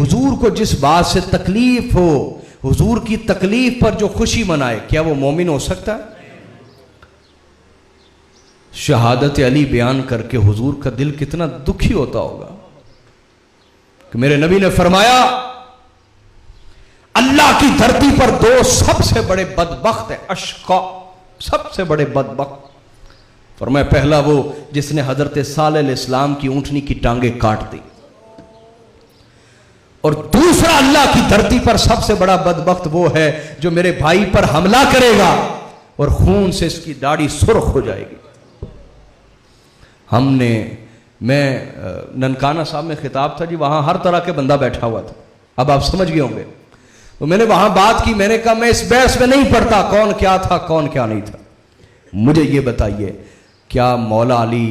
हुजूर को जिस बात से तकलीफ हो, हुजूर की तकलीफ पर जो खुशी मनाए, क्या वो मोमिन हो सकता है? शहादत अली बयान करके हुजूर का दिल कितना दुखी होता होगा कि मेरे नबी ने फरमाया अल्लाह की धरती पर दो सबसे बड़े बदबख्त है, अशका, सबसे बड़े बदबख्त। फरमाया पहला वो जिसने हजरत सालेह अलैहिस्सलाम की ऊंटनी की टांगे काट दी, और दूसरा अल्लाह की धरती पर सबसे बड़ा बदबख्त वो है जो मेरे भाई पर हमला करेगा और खून से इसकी दाढ़ी सुर्ख हो जाएगी। मैं ननकाना साहब में खिताब था जी, वहां हर तरह के बंदा बैठा हुआ था, अब आप समझ गए होंगे। तो मैंने वहां बात की, मैंने कहा मैं इस बहस में नहीं पढ़ता कौन क्या था कौन क्या नहीं था, मुझे ये बताइए क्या मौला अली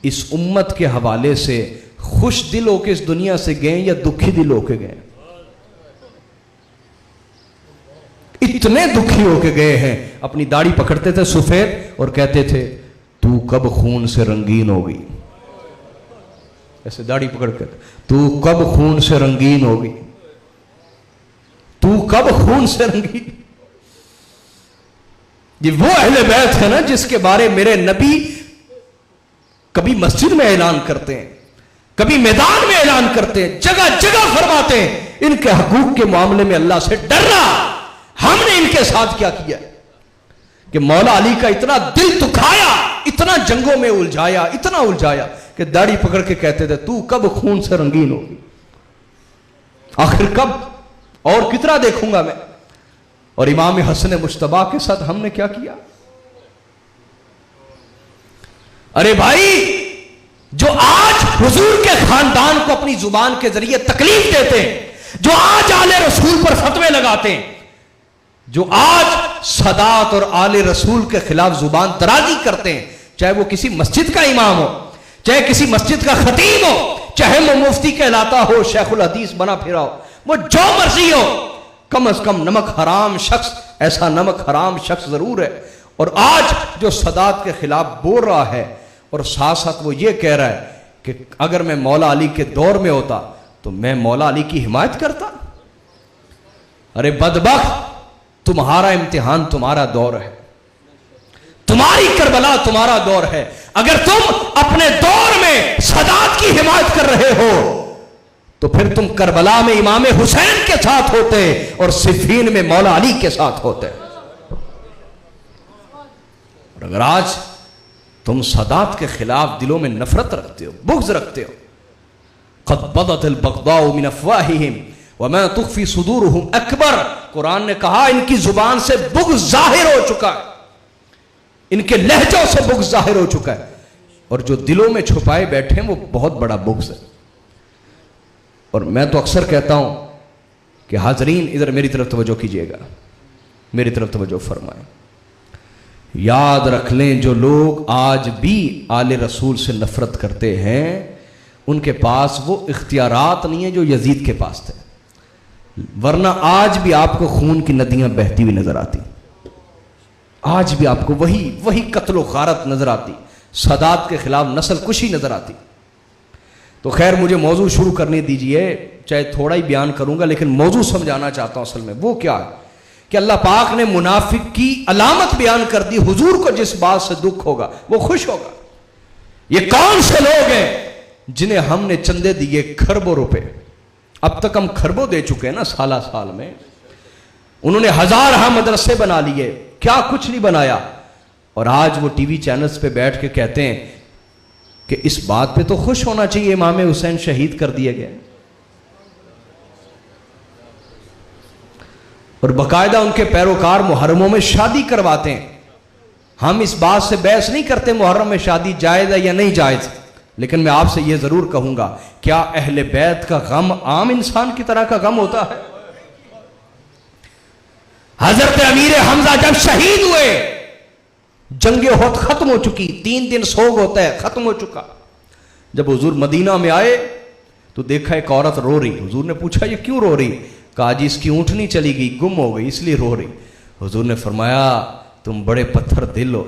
इस उम्मत के हवाले से खुश दिल होके इस दुनिया से गए या दुखी दिल होके गए? इतने दुखी होके गए हैं, अपनी दाढ़ी पकड़ते थे सफेद और कहते थे तू कब खून से रंगीन होगी, ऐसे दाढ़ी पकड़ कर, तू कब खून से रंगीन होगी, तू कब खून से रंगीन। ये वो अहले बैत है ना जिसके बारे मेरे नबी कभी मस्जिद में ऐलान करते हैं, कभी मैदान में ऐलान करते हैं, जगह जगह फरमाते हैं इनके हकूक के मामले में अल्लाह से डरना। हमने इनके साथ क्या किया कि मौला अली का इतना दिल दुखाया, इतना जंगों में उलझाया, इतना उलझाया कि दाढ़ी पकड़ के कहते थे तू कब खून से रंगीन होगी, आखिर कब और कितना देखूंगा मैं। और इमाम हसन मुश्तबा के साथ हमने क्या किया? अरे भाई जो आज हुजूर के खानदान को अपनी जुबान के जरिए तकलीफ देते हैं, जो आज आले रसूल पर फतवे लगाते हैं, जो आज सदात और आले रसूल के खिलाफ जुबान दराजी करते हैं, चाहे वो किसी मस्जिद का इमाम हो, चाहे किसी मस्जिद का खतीब हो, चाहे वो मुफ्ती कहलाता हो, शेखुल हदीस बना फिरा हो, वो जो मर्जी हो, कम से कम नमक हराम शख्स, ऐसा नमक हराम शख्स जरूर है। और आज जो सदात के खिलाफ बोल रहा है और साथ साथ वो ये कह रहा है कि अगर मैं मौला अली के दौर में होता तो मैं मौला अली की हिमायत करता। अरे बदबख्त, तुम्हारा इम्तिहान तुम्हारा दौर है, तुम्हारी करबला तुम्हारा दौर है। अगर तुम अपने दौर में सदात की हिमायत कर रहे हो तो फिर तुम करबला में इमाम हुसैन के साथ होते और सिफीन में मौला अली के साथ होते। और अगर आज तुम सदात के खिलाफ दिलों में नफरत रखते हो, बुग़्ज़ रखते हो, क़द बदतिल बग़दाउ मिन अफ़वाहिहिम व मा तुख़फ़ी सुदूरुहुम अकबर, कुरान ने कहा इनकी जुबान से बुग़्ज़ जाहिर हो चुका है, इनके लहजों से बुग़्ज़ जाहिर हो चुका है, और जो दिलों में छुपाए बैठे हैं वो बहुत बड़ा बुग़्ज़ है। और मैं तो अक्सर कहता हूं कि हाज़रीन इधर मेरी तरफ तवज्जो कीजिएगा, मेरी तरफ तवज्जो फरमाएं। याद रख लें जो लोग आज भी आले रसूल से नफरत करते हैं उनके पास वो इख्तियारात नहीं है जो यजीद के पास थे, वरना आज भी आपको खून की नदियां बहती हुई नजर आती, आज भी आपको वही कत्ल गारत नजर आती, सदात के खिलाफ नस्ल कुशी नजर आती। तो खैर मुझे मौजू शुरू करने दीजिए, चाहे थोड़ा ही बयान करूंगा लेकिन मौजू समझाना चाहता हूं। असल में वो क्या है कि अल्लाह पाक ने मुनाफिक की अलामत बयान कर दी, हुजूर को जिस बात से दुख होगा वो खुश होगा। ये कौन से लोग हैं जिन्हें हमने चंदे दिए खरबों रुपए, अब तक हम खरबों दे चुके हैं ना साला साल में। उन्होंने हजार मदरसे बना लिए, क्या कुछ नहीं बनाया, और आज वो टीवी चैनल्स पे बैठ के कहते हैं कि इस बात पे तो खुश होना चाहिए इमाम हुसैन शहीद कर दिए गए, और बाकायदा उनके पैरोकार मुहर्रमों में शादी करवाते हैं। हम इस बात से बहस नहीं करते मुहर्रम में शादी जायज है या नहीं जायज, लेकिन मैं आपसे यह जरूर कहूंगा, क्या अहले बैत का गम आम इंसान की तरह का गम होता है? हजरत अमीर हमजा जब शहीद हुए, जंगे होत खत्म हो चुकी, 3 दिन सोग होता है, खत्म हो चुका। जब हुजूर मदीना में आए तो देखा एक औरत रो रही। हुजूर ने पूछा ये क्यों रो रही? कहा जी इसकी ऊँटनी चली गई, गुम हो गई, इसलिए रो रही। हुजूर ने फरमाया तुम बड़े पत्थर दिल हो,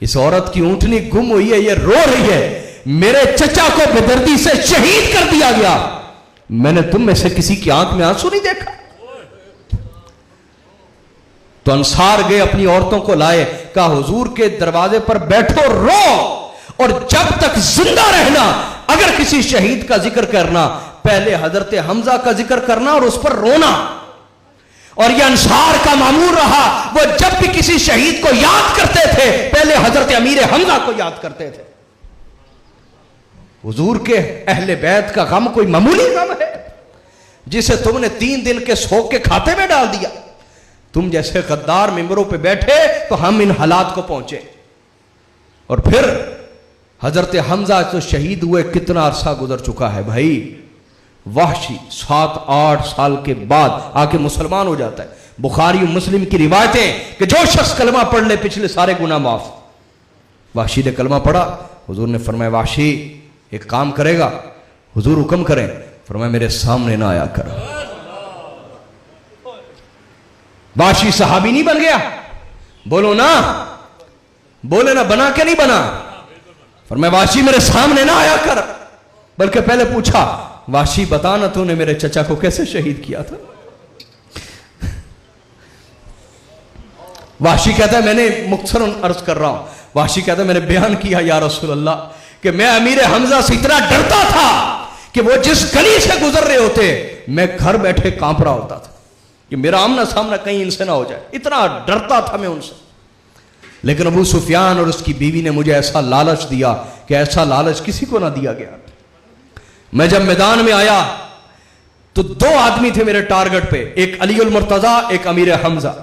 इस औरत की ऊँटनी गुम हुई है, ये रो रही है, मेरे चचा को बेदर्दी से शहीद कर दिया गया, मैंने तुम में से किसी की आंख में आंसू नहीं देखा। तो अंसार गए, अपनी औरतों को लाए, कहा हुजूर के दरवाजे पर बैठो, रो, और जब तक जिंदा रहना अगर किसी शहीद का जिक्र करना, पहले हजरत हमजा का जिक्र करना और उस पर रोना। और यह अंसार का मामूल रहा, वो जब भी किसी शहीद को याद करते थे पहले हजरत अमीर हमजा को याद करते थे। हुजूर के अहले बैत का गम कोई मामूली गम है जिसे तुमने 3 दिन के शोक के खाते में डाल दिया। तुम जैसे गद्दार मिंबरों पे बैठे तो हम इन हालात को पहुंचे। और फिर हजरत हमजा तो शहीद हुए, कितना अरसा गुजर चुका है भाई। वहशी 7-8 साल के बाद आके मुसलमान हो जाता है। बुखारी और मुस्लिम की रिवायतें कि जो शख्स कलमा पढ़ ले पिछले सारे गुनाह माफ। वहशी ने कलमा पढ़ा, हुजूर ने फरमाया वहशी एक काम करेगा, हुजूर हुक्म करें, फरमाया मेरे सामने ना आया कर। वहशी सहाबी नहीं बन गया, बोलो ना, बोले ना, बना के नहीं बना। फरमाया वहशी मेरे सामने ना आया कर, बल्कि पहले पूछा वहशी बता ना तूने मेरे चचा को कैसे शहीद किया था। वहशी कहता है मैंने मुख्तसरन अर्ज कर रहा हूं, वहशी कहता है मैंने बयान किया या रसूल अल्लाह कि मैं अमीर हमजा से इतना डरता था कि वो जिस गली से गुजर रहे होते मैं घर बैठे कांप रहा होता था कि मेरा आमना सामना कहीं इनसे ना हो जाए, इतना डरता था मैं उनसे। लेकिन अबू सुफियान और उसकी बीवी ने मुझे ऐसा लालच दिया कि ऐसा लालच किसी को ना दिया गया। मैं जब मैदान में आया तो 2 आदमी थे मेरे टारगेट पे, एक अली उल मुर्तजा, एक अमीर हमजा।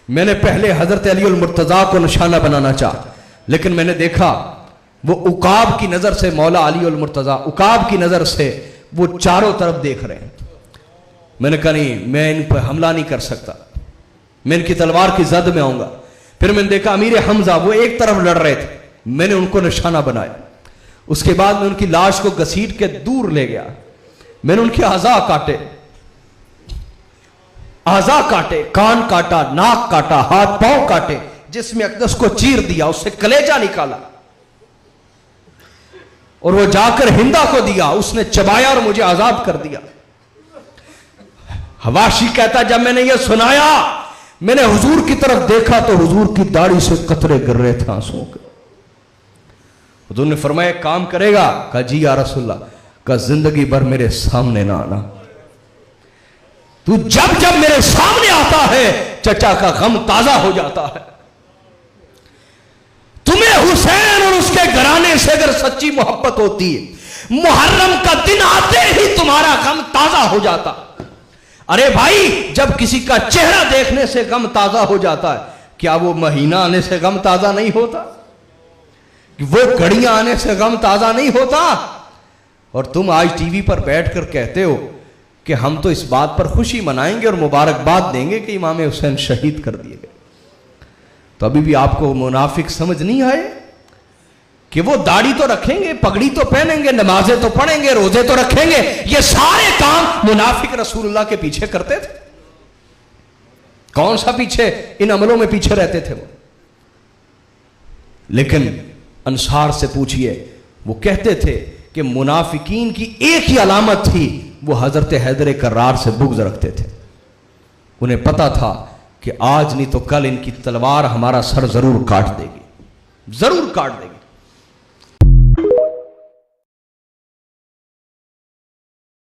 मैंने पहले हजरत अली उल मुर्तजा को निशाना बनाना चाहा, लेकिन मैंने देखा वो उकाब की नजर से, मौला अली उल मुर्तजा उकाब की नजर से वो चारों तरफ देख रहे हैं। मैंने कहा नहीं, मैं इन पर हमला नहीं कर सकता, मैं इनकी तलवार की जद में आऊंगा। फिर मैंने देखा अमीर हमजा वो एक तरफ लड़ रहे थे, मैंने उनको निशाना बनाया। उसके बाद मैं उनकी लाश को घसीट के दूर ले गया, मैंने उनके आज़ा काटे, कान काटा, नाक काटा, हाथ पांव काटे, जिसमें अकदस को चीर दिया, उससे कलेजा निकाला और वो जाकर हिंदा को दिया, उसने चबाया और मुझे आजाद कर दिया। हवाशी कहता जब मैंने ये सुनाया मैंने हुजूर की तरफ देखा तो हुजूर की दाढ़ी से कतरे गिर रहे थे आंसुओं के। हुजूर ने फरमाया काम करेगा? कहा जी या रसूलल्लाह। कहा जिंदगी भर मेरे सामने ना आना, तू जब जब मेरे सामने आता है चचा का गम ताजा हो जाता है। तुम्हें हुसैन और उसके घराने से अगर सच्ची मोहब्बत होती है, मुहर्रम का दिन आते ही तुम्हारा गम ताजा हो जाता। अरे भाई जब किसी का चेहरा देखने से गम ताजा हो जाता है, क्या वो महीना आने से गम ताजा नहीं होता? वो घड़ियां आने से गम ताजा नहीं होता? और तुम आज टीवी पर बैठकर कहते हो कि हम तो इस बात पर खुशी मनाएंगे और मुबारकबाद देंगे कि इमाम हुसैन शहीद कर दिए गए। तो अभी भी आपको मुनाफिक समझ नहीं आए कि वो दाढ़ी तो रखेंगे, पगड़ी तो पहनेंगे, नमाजें तो पढ़ेंगे, रोजे तो रखेंगे, ये सारे काम मुनाफिक रसूलुल्लाह के पीछे करते थे। कौन सा पीछे? इन अमलों में पीछे रहते थे वो। लेकिन अंसार से पूछिए, वो कहते थे कि मुनाफिकीन की एक ही अलामत थी, वो हजरत हैदर कर्रार से बुग़्ज़ रखते थे। उन्हें पता था कि आज नहीं तो कल इनकी तलवार हमारा सर जरूर काट देगी, जरूर काट देगी।